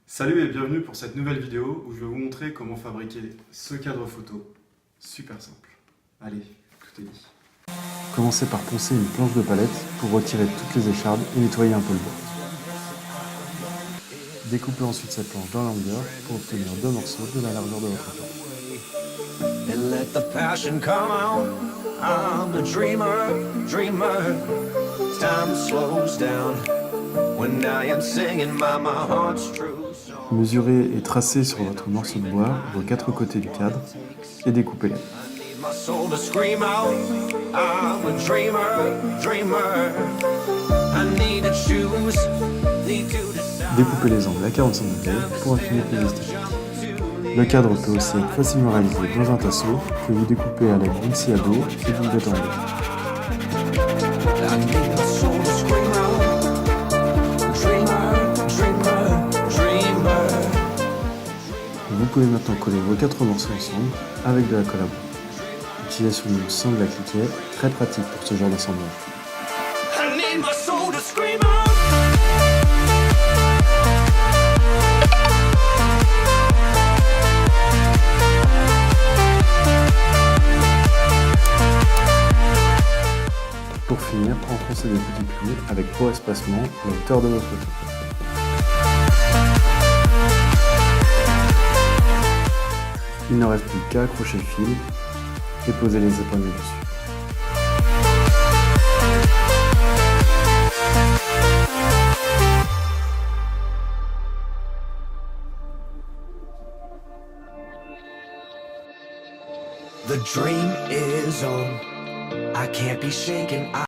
Salut et bienvenue pour cette nouvelle vidéo où je vais vous montrer comment fabriquer ce cadre photo. Super simple. Allez, tout est dit. Commencez par poncer une planche de palette pour retirer toutes les échardes et nettoyer un peu le bord. Découpez ensuite cette planche dans la longueur pour obtenir deux morceaux de la largeur de votre planche. And let the passion come out. I'm a dreamer, dreamer. Time slows down. When I am singing my heart's true song. Mesurez et tracez sur votre morceau de bois vos quatre côtés du cadre et découpez-les. I need my soul to scream out. I'm a dreamer, dreamer. I need to choose, need to decide. Découpez les angles à 45 degrés pour un fini plus esthétique. Le cadre peut aussi être facilement réalisé dans un tasseau que vous découpez à l'aide d'une scie à dos et d'une bête en bois. I need my soul to scream out. Dreamer, dreamer, dreamer. Vous pouvez maintenant coller vos quatre morceaux ensemble avec de la colle à bois. L'utilisation d'une sangle à cliquet, très pratique pour ce genre d'assemblage. I need my soul to scream out. Pour finir, enfoncez des petits clous avec pour espacement la hauteur de votre tour. Il ne reste plus qu'à accrocher le fil et poser les épingles dessus. The dream is on. I can't be shaken.